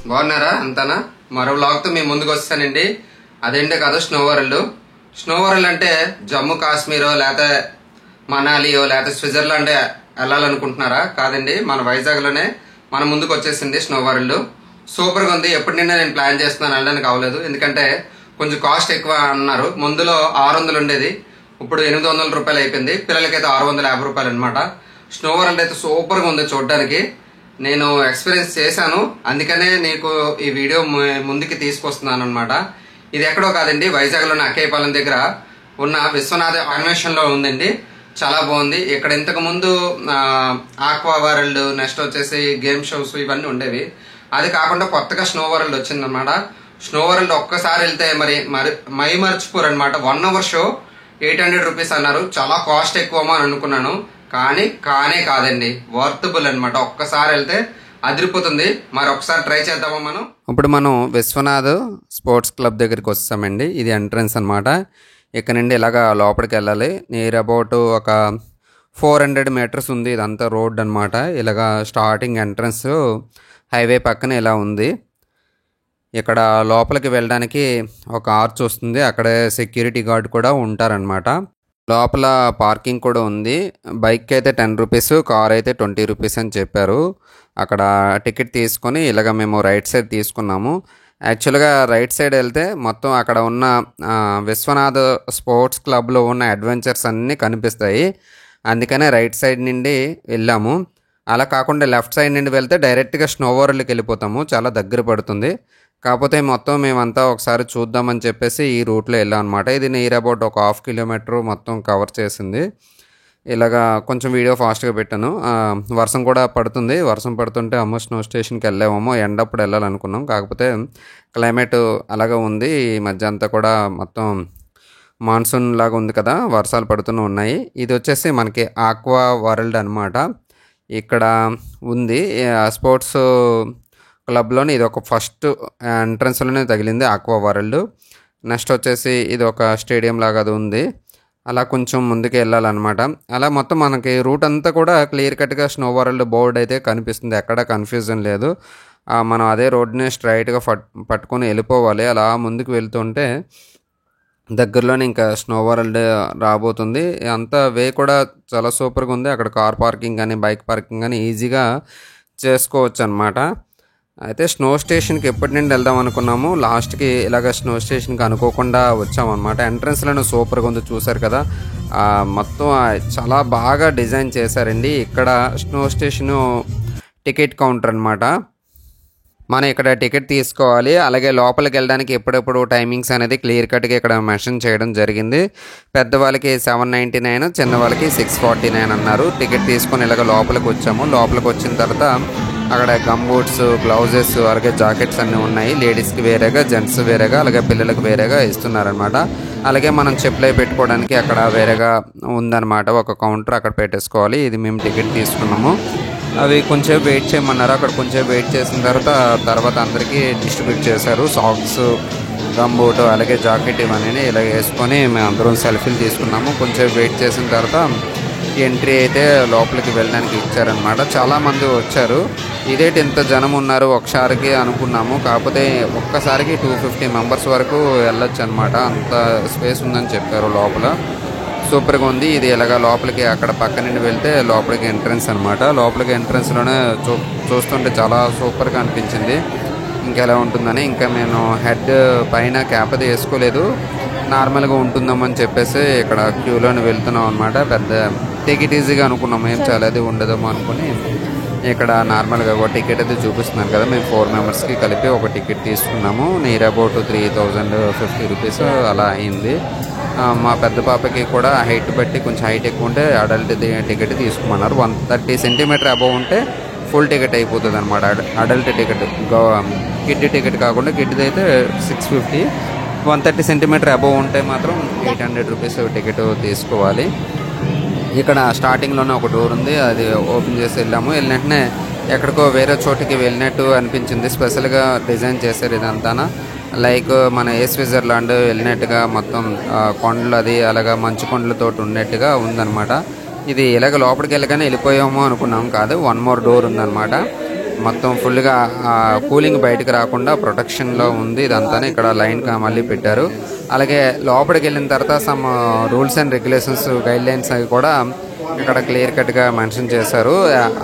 బాగున్నారా అంతానా? మరో వ్లాగ్తో మీ ముందుకు వస్తానండి. అదేంటే కాదు, స్నో వరల్డ్. స్నో వరల్డ్ అంటే జమ్మూ కాశ్మీరో లేకపోతే మనాలియో లేకపోతే స్విట్జర్లాండ్ వెళ్ళాలనుకుంటున్నారా? కాదండి, మన వైజాగ్లోనే మన ముందుకు వచ్చేసింది స్నో వరల్డ్. సూపర్గా ఉంది. ఎప్పటి నిండా నేను ప్లాన్ చేస్తున్నాను, వెళ్ళడానికి అవ్వలేదు. ఎందుకంటే కొంచెం కాస్ట్ ఎక్కువ అన్నారు. ముందులో 600 ఉండేది, ఇప్పుడు 800 రూపాయలు అయిపోయింది. పిల్లలకైతే 650 రూపాయలు అనమాట. స్నో వరల్డ్ అయితే సూపర్గా ఉంది చూడడానికి. నేను ఎక్స్పీరియన్స్ చేశాను, అందుకనే నీకు ఈ వీడియో ముందుకి తీసుకొస్తున్నాను అనమాట. ఇది ఎక్కడో కాదండి, వైజాగ్లోని అక్కయ్యపాలెం దగ్గర ఉన్న విశ్వనాథ అన్వేషణలో ఉందండి. చాలా బాగుంది. ఇక్కడ ఇంతకు ముందు ఆక్వా వరల్డ్, నెక్స్ట్ వచ్చేసి గేమ్ షోస్ ఇవన్నీ ఉండేవి. అది కాకుండా కొత్తగా స్నో వరల్డ్ వచ్చిందనమాట. స్నో వరల్డ్ ఒక్కసారి వెళ్తే మై మర్చిపోరు అనమాట. 1 అవర్ షో 800 రూపీస్ అన్నారు. చాలా కాస్ట్ ఎక్కువమో అని అనుకున్నాను, కానీ కాదండి, వర్తబుల్ అనమాట. ఒక్కసారి వెళ్తే అదిరిపోతుంది. మరి ఒకసారి ట్రై చేద్దామా మనం? ఇప్పుడు మనం విశ్వనాథ్ స్పోర్ట్స్ క్లబ్ దగ్గరికి వస్తామండి. ఇది ఎంట్రన్స్ అనమాట. ఇక్కడ నుండి ఇలాగా లోపలికి వెళ్ళాలి. నియర్ అబౌట్ ఒక 400 మీటర్స్ ఉంది. ఇదంతా రోడ్ అనమాట. ఇలాగా స్టార్టింగ్ ఎంట్రన్స్ హైవే పక్కన ఇలా ఉంది. ఇక్కడ లోపలికి వెళ్ళడానికి ఒక ఆర్చ్ వస్తుంది. అక్కడ సెక్యూరిటీ గార్డ్ కూడా ఉంటారనమాట. లోపల పార్కింగ్ కూడా ఉంది. బైక్ అయితే 10 రూపీస్, కార్ అయితే 20 రూపీస్ అని చెప్పారు. అక్కడ టికెట్ తీసుకొని ఇలాగ మేము రైట్ సైడ్ తీసుకున్నాము. యాక్చువల్గా రైట్ సైడ్ వెళ్తే మొత్తం అక్కడ ఉన్న విశ్వనాథ్ స్పోర్ట్స్ క్లబ్లో ఉన్న అడ్వెంచర్స్ అన్నీ కనిపిస్తాయి. అందుకనే రైట్ సైడ్ నుండి వెళ్ళాము. అలా కాకుండా లెఫ్ట్ సైడ్ నుండి వెళ్తే డైరెక్ట్గా స్నో వరల్డ్కి వెళ్ళిపోతాము. చాలా దగ్గర పడుతుంది. కాకపోతే మొత్తం మేమంతా ఒకసారి చూద్దామని చెప్పేసి ఈ రూట్లో వెళ్ళాం అనమాట. ఇది నియర్ అబౌట్ ఒక 1/2 కిలోమీటర్ మొత్తం కవర్ చేసింది. ఇలాగా కొంచెం వీడియో ఫాస్ట్గా పెట్టాను. వర్షం కూడా పడుతుంది. వర్షం పడుతుంటే అమ్మ స్నో స్టేషన్కి వెళ్ళామేమో, ఎండప్పుడు వెళ్ళాలనుకున్నాం. కాకపోతే క్లైమేట్ అలాగే ఉంది. ఈ మధ్య అంతా కూడా మొత్తం మాన్సూన్ లాగా ఉంది కదా, వర్షాలు పడుతూనే ఉన్నాయి. ఇది వచ్చేసి మనకి ఆక్వా వరల్డ్ అనమాట. ఇక్కడ ఉంది స్పోర్ట్స్ క్లబ్లోని. ఇది ఒక ఫస్ట్ ఎంట్రన్స్లోనే తగిలింది ఆక్వా వరల్డ్. నెక్స్ట్ వచ్చేసి ఇది ఒక స్టేడియం లాగా అది ఉంది. అలా కొంచెం ముందుకు వెళ్ళాలన్నమాట. అలా మొత్తం మనకి రూట్ అంతా కూడా క్లియర్ కట్గా స్నో వరల్డ్ బోర్డు అయితే కనిపిస్తుంది. ఎక్కడ కన్ఫ్యూజన్ లేదు. మనం అదే రోడ్ని స్ట్రైట్గా పట్టుకొని వెళ్ళిపోవాలి. అలా ముందుకు వెళ్తుంటే దగ్గరలోనే ఇంకా స్నో వరల్డ్ రాబోతుంది. అంతా వే కూడా చాలా సూపర్గా ఉంది. అక్కడ కార్ పార్కింగ్ కానీ బైక్ పార్కింగ్ కానీ ఈజీగా చేసుకోవచ్చు అనమాట. అయితే స్నో స్టేషన్కి ఎప్పటి నుండి వెళ్దాం అనుకున్నాము, లాస్ట్కి ఇలాగ స్నో స్టేషన్కి అనుకోకుండా వచ్చామన్నమాట. ఎంట్రన్స్లోనే సూపర్గా ఉంది, చూసారు కదా. మొత్తం చాలా బాగా డిజైన్ చేశారండి. ఇక్కడ స్నో స్టేషను టికెట్ కౌంటర్ అనమాట. మనం ఇక్కడ టికెట్ తీసుకోవాలి. అలాగే లోపలికి వెళ్ళడానికి ఎప్పుడెప్పుడు టైమింగ్స్ అనేది క్లియర్ కట్గా ఇక్కడ మెన్షన్ చేయడం జరిగింది. పెద్దవాళ్ళకి 799, చిన్నవాళ్ళకి 649 అన్నారు. టికెట్ తీసుకొని ఇలాగ లోపలికి వచ్చాము. లోపలికి వచ్చిన తర్వాత అక్కడ గమ్ బూట్స్, గ్లౌజెస్, అలాగే జాకెట్స్ అన్నీ ఉన్నాయి. లేడీస్కి వేరేగా, జెంట్స్ వేరేగా, అలాగే పిల్లలకు వేరేగా ఇస్తున్నారనమాట. అలాగే మనం చెప్పులు పెట్టుకోవడానికి అక్కడ వేరేగా ఉందన్నమాట ఒక కౌంటర్, అక్కడ పెట్టేసుకోవాలి. ఇది మేము టికెట్ తీసుకున్నాము. అవి కొంచెం వెయిట్ చేయమన్నారు. అక్కడ కొంచెం వెయిట్ చేసిన తర్వాత అందరికీ డిస్ట్రిబ్యూట్ చేశారు. సాక్స్, గమ్ బూట్, అలాగే జాకెట్ ఇవన్నీ ఇలా వేసుకొని మేము అందరం సెల్ఫీలు తీసుకున్నాము. కొంచెం వెయిట్ చేసిన తర్వాత ఎంట్రీ అయితే లోపలికి వెళ్ళడానికి ఇచ్చారనమాట. చాలామంది వచ్చారు. ఇదేంటి ఇంత జనం ఉన్నారు ఒకసారికి అనుకున్నాము. కాకపోతే ఒక్కసారికి 250 మెంబర్స్ వరకు వెళ్ళొచ్చు అనమాట. అంత స్పేస్ ఉందని చెప్పారు లోపల. సూపర్గా ఉంది. ఇది ఇలాగా లోపలికి అక్కడ పక్క నుండి వెళ్తే లోపలికి ఎంట్రన్స్ అనమాట. లోపలికి ఎంట్రన్స్లోనే చూస్తుంటే చాలా సూపర్గా అనిపించింది. ఇంకెలా ఉంటుందని ఇంకా నేను హెడ్ పైన క్యాప్ అది వేసుకోలేదు, నార్మల్గా ఉంటుందామని చెప్పేసి ఇక్కడ క్యూలోని వెళ్తున్నాం అనమాట. పెద్ద టికెట్ ఈజీగా అనుకున్నాము, ఏం చాలా అది ఉండదేమో అనుకుని ఇక్కడ నార్మల్గా ఒక టికెట్ అయితే చూపిస్తున్నారు కదా. మేము 4 మెంబర్స్కి కలిపి ఒక టికెట్ తీసుకున్నాము. నియర్ అబౌట్ 3050 రూపీస్ అలా అయింది. మా పెద్ద పాపకి కూడా హైట్ బట్టి కొంచెం హైట్ ఎక్కువ ఉంటే అడల్ట్ టికెట్ తీసుకోమన్నారు. 130 సెంటీమీటర్ అబవ్ ఉంటే ఫుల్ టికెట్ అయిపోతుంది అనమాట. అడల్ట్ టికెట్, కిడ్ టికెట్ కాకుండా కిడ్ది అయితే 650. 130 సెంటీమీటర్ అబవ్ ఉంటే మాత్రం 800 రూపీస్ టికెట్ తీసుకోవాలి. ఇక్కడ స్టార్టింగ్లోనే ఒక డోర్ ఉంది, అది ఓపెన్ చేసి వెళ్ళాము. వెళ్ళినట్టునే ఎక్కడికో వేరే చోటికి వెళ్ళినట్టు అనిపించింది. స్పెషల్గా డిజైన్ చేశారు ఇదంతా. లైక్ మన స్విట్జర్లాండ్ వెళ్ళినట్టుగా మొత్తం కొండలు అది అలాగా మంచు కొండలతో ఉన్నట్టుగా ఉందన్నమాట. ఇది ఇలాగ లోపలికి వెళ్ళగానే వెళ్ళిపోయాము అనుకున్నాం, కాదు, 1 మోర్ డోర్ ఉందన్నమాట. మొత్తం ఫుల్గా కూలింగ్ బయటకు రాకుండా ప్రొటెక్షన్లో ఉంది. ఇదంతా ఇక్కడ లైన్ మళ్ళీ పెట్టారు. అలాగే లోపలికి వెళ్ళిన తర్వాత some rules and regulations guide lines అవి కూడా ఇక్కడ క్లియర్ కట్గా మెన్షన్ చేశారు.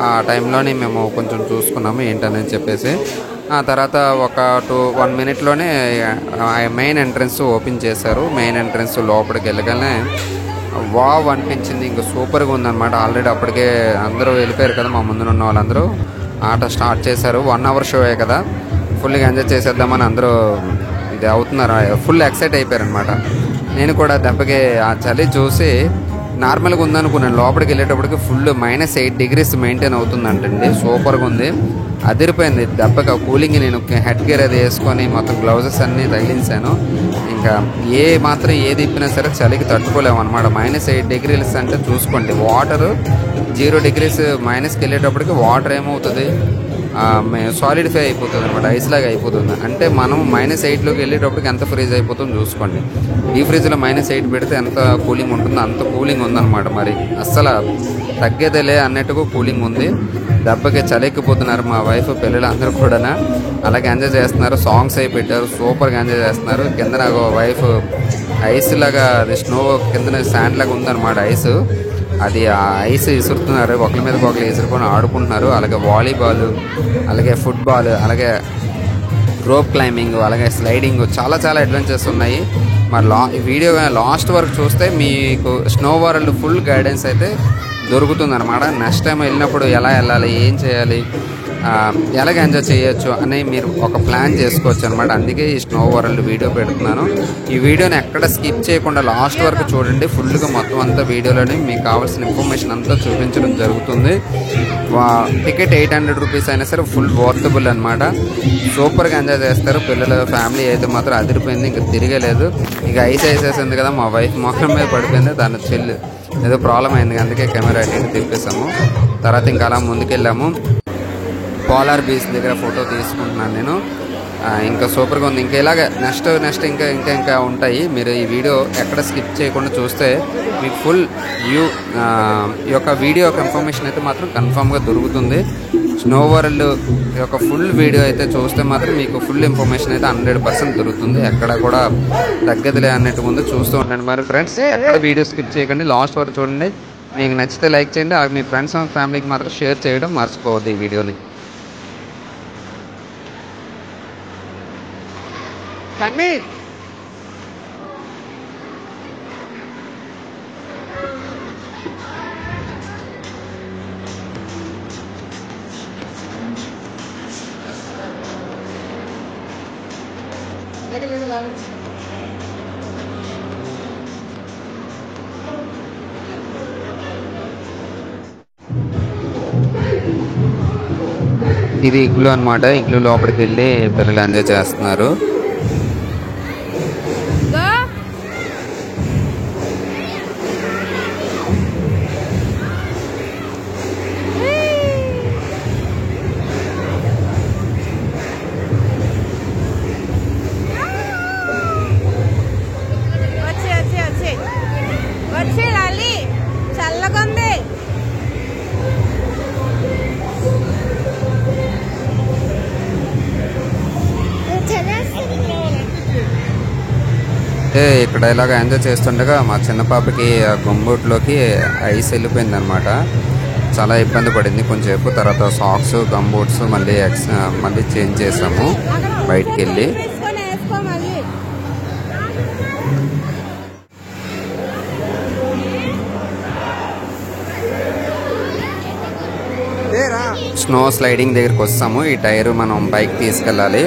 ఆ టైంలోనే మేము కొంచెం చూసుకున్నాము ఏంటనేది చెప్పేసి. ఆ తర్వాత ఒక 1 మినిట్లోనే మెయిన్ ఎంట్రన్స్ ఓపెన్ చేశారు. మెయిన్ ఎంట్రన్స్ లోపలికి వెళ్ళగానే వావ్ అనిపించింది. ఇంకా సూపర్గా ఉందన్నమాట. ఆల్రెడీ అప్పటికే అందరూ వెళ్ళిపోయారు కదా, మా ముందున్న వాళ్ళందరూ ఆట స్టార్ట్ చేశారు. 1 అవర్ షోయే కదా, ఫుల్గా ఎంజాయ్ చేసేద్దామని అందరూ ఇది అవుతున్నారు. ఫుల్ ఎక్సైట్ అయిపోయారు అనమాట. నేను కూడా దెబ్బకి ఆ చలి చూసి నార్మల్గా ఉందనుకున్నాను. లోపలికి వెళ్ళేటప్పటికి ఫుల్ -8 డిగ్రీస్ మెయింటైన్ అవుతుందంటండి. సూపర్గా ఉంది, అదిరిపోయింది. దెబ్బకి కూలింగ్ నేను హెడ్ గేర్ అది వేసుకొని మొత్తం గ్లౌజెస్ అన్నీ తగిలించాను. ఇంకా ఏది ఇప్పినా సరే చలికి తట్టుకోలేము అనమాట. -8 డిగ్రీస్ అంటే చూసుకోండి. వాటర్ 0 డిగ్రీస్ మైనస్కి వెళ్ళేటప్పటికి వాటర్ ఏమవుతుంది, సాలిడిఫై అయిపోతుంది అనమాట, ఐస్ లాగా అయిపోతుంది. అంటే మనం -8లోకి వెళ్ళేటప్పటికి ఎంత ఫ్రీజ్ అయిపోతుందో చూసుకోండి. ఈ ఫ్రిడ్జ్లో -8 పెడితే ఎంత కూలింగ్ ఉంటుందో అంత కూలింగ్ ఉందన్నమాట. మరి అస్సలు తగ్గేదేలే అన్నట్టుగా కూలింగ్ ఉంది. దెబ్బకి చలెక్కిపోతున్నారు మా వైఫ్, పిల్లలు అందరూ కూడా అలాగే ఎంజాయ్ చేస్తున్నారు. సాంగ్స్ అయి పెట్టారు, సూపర్గా ఎంజాయ్ చేస్తున్నారు. కింద నాకు వైఫ్ ఐస్ లాగా, అది స్నో కింద శాండ్ లాగా ఉందన్నమాట ఐస్. అది ఆ ఐస్ విసురుతున్నారు, ఒకరి మీద ఒకరు విసురుకొని ఆడుకుంటున్నారు. అలాగే వాలీబాల్, అలాగే ఫుట్బాల్, అలాగే రోప్ క్లైంబింగ్, అలాగే స్లైడింగ్, చాలా అడ్వెంచర్స్ ఉన్నాయి. మరి వీడియో లాస్ట్ వరకు చూస్తే మీకు స్నో వరల్డ్ ఫుల్ గైడెన్స్ అయితే దొరుకుతుంది అనమాట. నెక్స్ట్ టైం వెళ్ళినప్పుడు ఎలా వెళ్ళాలి, ఏం చేయాలి, ఎలాగ ఎంజాయ్ చేయొచ్చు అని మీరు ఒక ప్లాన్ చేసుకోవచ్చు అనమాట. అందుకే ఈ స్నో వరల్డ్ వీడియో పెడుతున్నాను. ఈ వీడియోని ఎక్కడ స్కిప్ చేయకుండా లాస్ట్ వరకు చూడండి. ఫుల్గా మొత్తం అంతా వీడియోలోని మీకు కావాల్సిన ఇన్ఫర్మేషన్ అంతా చూపించడం జరుగుతుంది. టికెట్ 800 రూపీస్ అయినా సరే ఫుల్ వర్తబుల్ అనమాట. సూపర్గా ఎంజాయ్ చేస్తారు. పిల్లల ఫ్యామిలీ అయితే మాత్రం అదిరిపోయింది, ఇంకా తిరగలేదు. ఇక ఐస్ వేసేసింది కదా, మా వైఫ్ మొహం మీద పడిపోయింది. దాని చెల్లి ఏదో ప్రాబ్లం అయింది, అందుకే కెమెరా అటు తిప్పేసాము. తర్వాత ఇంకా అలా ముందుకెళ్ళాము. పోలార్ బీచ్ దగ్గర ఫోటో తీసుకుంటున్నాను నేను. ఇంకా సూపర్గా ఉంది. ఇంకా ఇలాగ నెక్స్ట్ ఇంకా ఉంటాయి. మీరు ఈ వీడియో ఎక్కడ స్కిప్ చేయకుండా చూస్తే మీకు ఫుల్ ఈ యొక్క వీడియో యొక్క ఇన్ఫర్మేషన్ అయితే మాత్రం కన్ఫామ్గా దొరుకుతుంది. స్నో వరల్డ్ యొక్క ఫుల్ వీడియో అయితే చూస్తే మాత్రం మీకు ఫుల్ ఇన్ఫర్మేషన్ అయితే 100% దొరుకుతుంది. ఎక్కడ కూడా తగ్గదులే అన్నట్టు ముందు చూస్తూ ఉండండి. మరి ఫ్రెండ్స్, ఎక్కడ వీడియో స్కిప్ చేయకండి, లాస్ట్ వరకు చూడండి. మీకు నచ్చితే లైక్ చేయండి. మీ ఫ్రెండ్స్ అండ్ ఫ్యామిలీకి మాత్రం షేర్ చేయడం మర్చిపోవద్దు ఈ వీడియోని. ఇది ఇగ్లూ అనమాట. ఇగ్లూ లోపలికి వెళ్ళి పిల్లలు ఎంజాయ్ చేస్తున్నారు. ఇక్కడ ఇలాగ ఎంజాయ్ చేస్తుండగా మా చిన్న పాపకి ఆ గంబూట్లోకి ఐస్ వెళ్ళిపోయింది అనమాట. చాలా ఇబ్బంది పడింది కొంచెంసేపు. తర్వాత సాక్స్, గంబూట్స్ మళ్ళీ చేంజ్ చేసాము బయటికి వెళ్ళి. స్నో స్లైడింగ్ దగ్గరికి వస్తాము. ఈ టైర్ మనం బైక్ తీసుకెళ్ళాలి.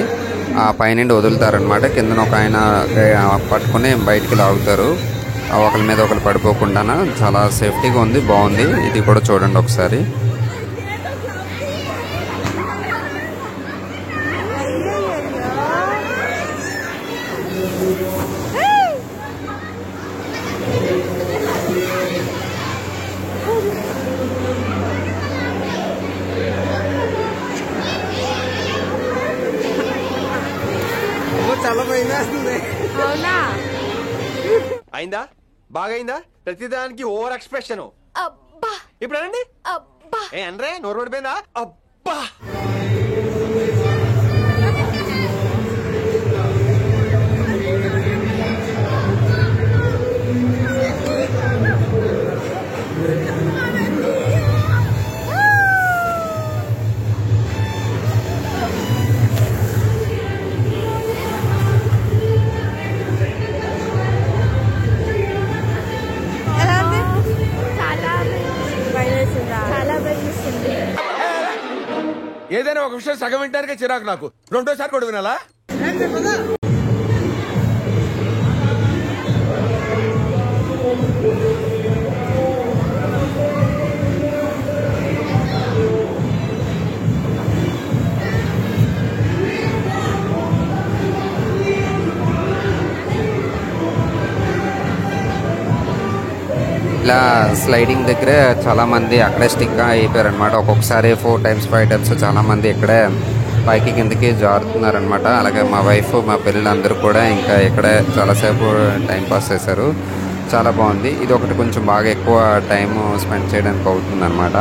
ఆ పైనుండి వదులుతారనమాట. కిందన ఒక ఆయన పట్టుకుని బయటికి లాగుతారు, ఒకరి మీద ఒకరు పడిపోకుండా. చాలా సేఫ్టీగా ఉంది, బాగుంది. ఇది కూడా చూడండి ఒకసారి. అయిందా? బాగైందా? ప్రతిదానికి ఓవర్ ఎక్స్ప్రెషన్. ఇప్పుడు అనండి. ఏ అనరే, నోరు పడిపోయిందా? అబ్బా. ఒక విషయం సగం వింటానికే చిరాకు నాకు, రెండోసారి కూడా వినాలా? ఇలా స్లైడింగ్ దగ్గర చాలా మంది అక్కడే స్టిక్ అయిపోయారు అనమాట. ఒక్కొక్కసారి 4 times 5 times చాలా మంది ఇక్కడే పైకి కిందకి జారుతున్నారు అనమాట. అలాగే మా వైఫ్ మా పిల్లలు అందరూ కూడా ఇంకా ఇక్కడే చాలాసేపు టైం పాస్ చేశారు. చాలా బాగుంది. ఇది ఒకటి కొంచెం బాగా ఎక్కువ టైం స్పెండ్ చేయడానికి అవుతుంది అనమాట.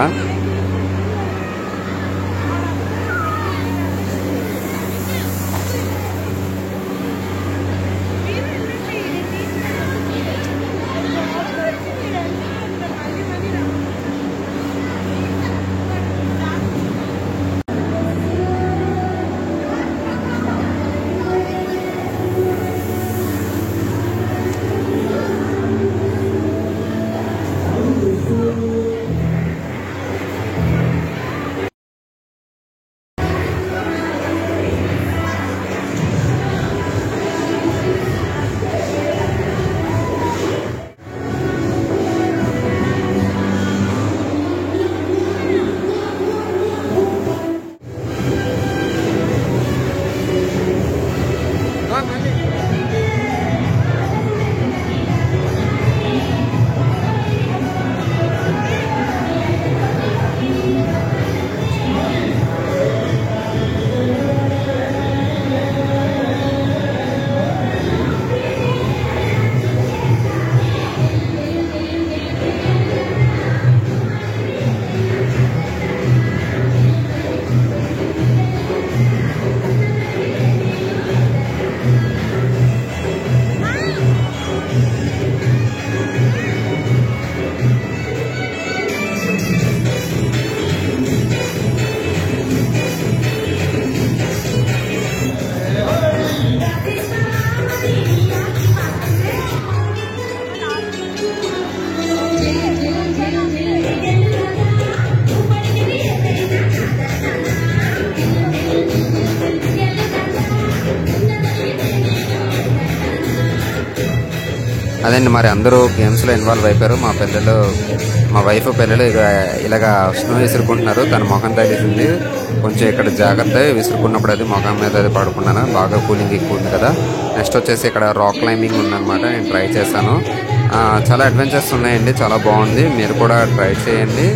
అదండి, మరి అందరూ గేమ్స్లో ఇన్వాల్వ్ అయిపోయారు. మా పిల్లలు, మా వైఫ్ పిల్లలు ఇలాగా స్నో విసురుకుంటున్నారు. తన ముఖం తగిలింది కొంచెం. ఇక్కడ జాగ్రత్త, విసురుకున్నప్పుడు అది ముఖం మీద అది పడుకున్నాను. బాగా కూలింగ్ ఎక్కువ ఉంది కదా. నెక్స్ట్ వచ్చేసి ఇక్కడ రాక్ క్లైంబింగ్ ఉందన్నమాట. నేను ట్రై చేశాను. చాలా అడ్వెంచర్స్ ఉన్నాయండి, చాలా బాగుంది. మీరు కూడా ట్రై చేయండి.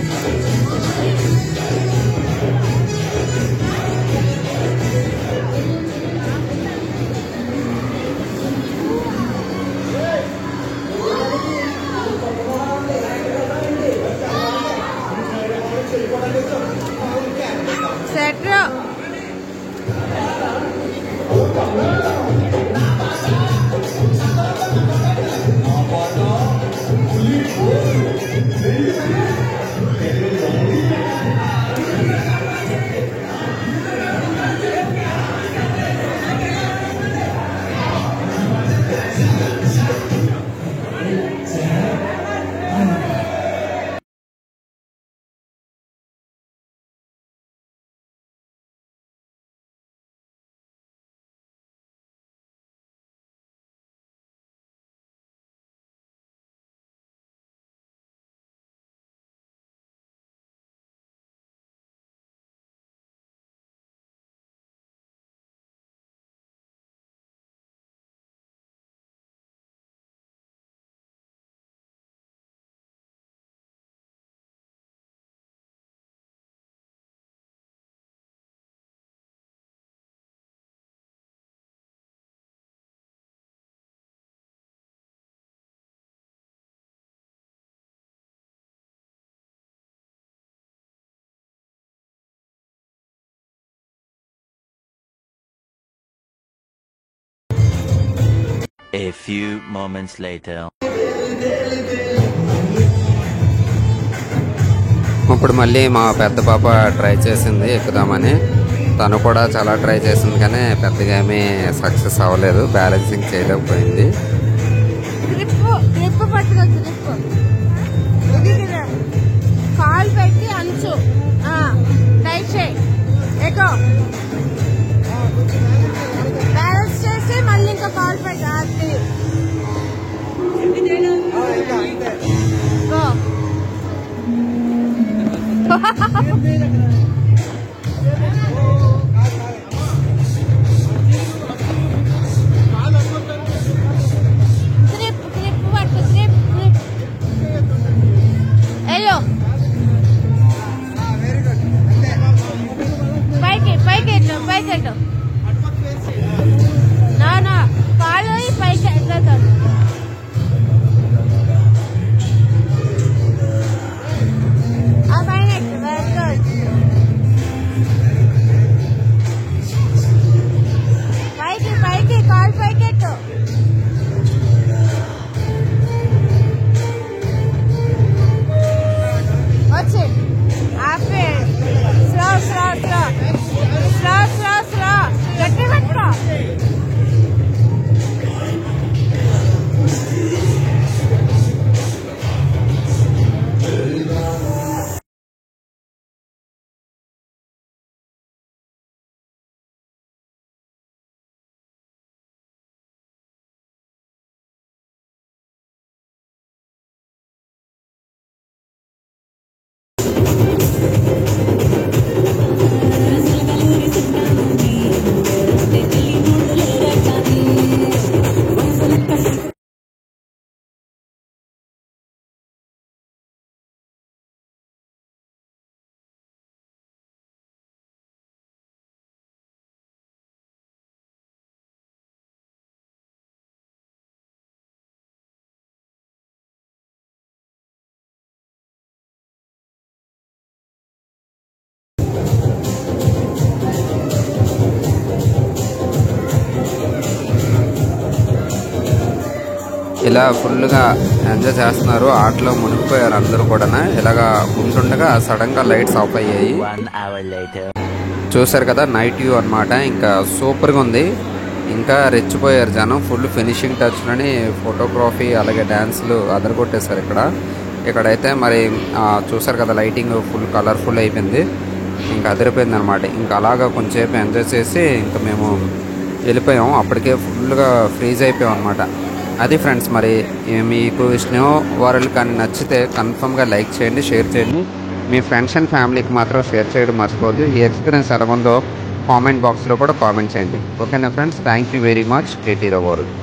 A few moments later. ఇప్పుడు మళ్ళీ మా పెద్ద పాప ట్రై చేసింది ఎక్కుదామని. తను కూడా చాలా ట్రై చేసింది కానీ పెద్దగా ఏమీ సక్సెస్ అవ్వలేదు. బ్యాలెన్సింగ్ చేయలేకపోయింది. కాలు పెట్టి అంచు టైట్ చేయి, देखो बैलेंस చేసి మళ్ళీ ఇంకా కాల్ పెట్టాలి గో ట్రిప్ పట్టు ట్రిప్ హలో పైకి నా కాళ్ళు పైకి ఎట్లతాను ఆ పైన పైకి కాళ్ళు పైకి ఎట్టు వచ్చి ఆపే స్లో గట్టి పట్టుకో ఇలా ఫుల్గా ఎంజాయ్ చేస్తున్నారు, ఆటలో మునిగిపోయారు అందరూ కూడా. ఇలాగా ఉంటుండగా సడన్గా లైట్స్ ఆఫ్ అయ్యాయి. 1 hour later. చూసారు కదా నైట్ వ్యూ అనమాట. ఇంకా సూపర్గా ఉంది. ఇంకా రెచ్చిపోయారు జనం. ఫుల్ ఫినిషింగ్ టచ్లోని ఫోటోగ్రఫీ అలాగే డ్యాన్స్లు అదరగొట్టేశారు ఇక్కడైతే. మరి చూసారు కదా లైటింగ్ ఫుల్ కలర్ఫుల్ అయిపోయింది, ఇంకా అదిరిపోయింది అనమాట. ఇంకా అలాగా కొంచెంసేపు ఎంజాయ్ చేసి ఇంకా మేము వెళ్ళిపోయాము. అప్పటికే ఫుల్గా ఫ్రీజ్ అయిపోయాం అనమాట. అది ఫ్రెండ్స్, మరి మీకు స్నో వరల్డ్ కానీ నచ్చితే కన్ఫర్మ్గా లైక్ చేయండి, షేర్ చేయండి. మీ ఫ్రెండ్స్ అండ్ ఫ్యామిలీకి మాత్రం షేర్ చేయడం మర్చిపోద్దు. ఈ ఎక్స్పీరియన్స్ ఎలా ఉందో కామెంట్ బాక్స్లో కూడా కామెంట్ చేయండి. ఓకేనా friends, thank you very much. KT world.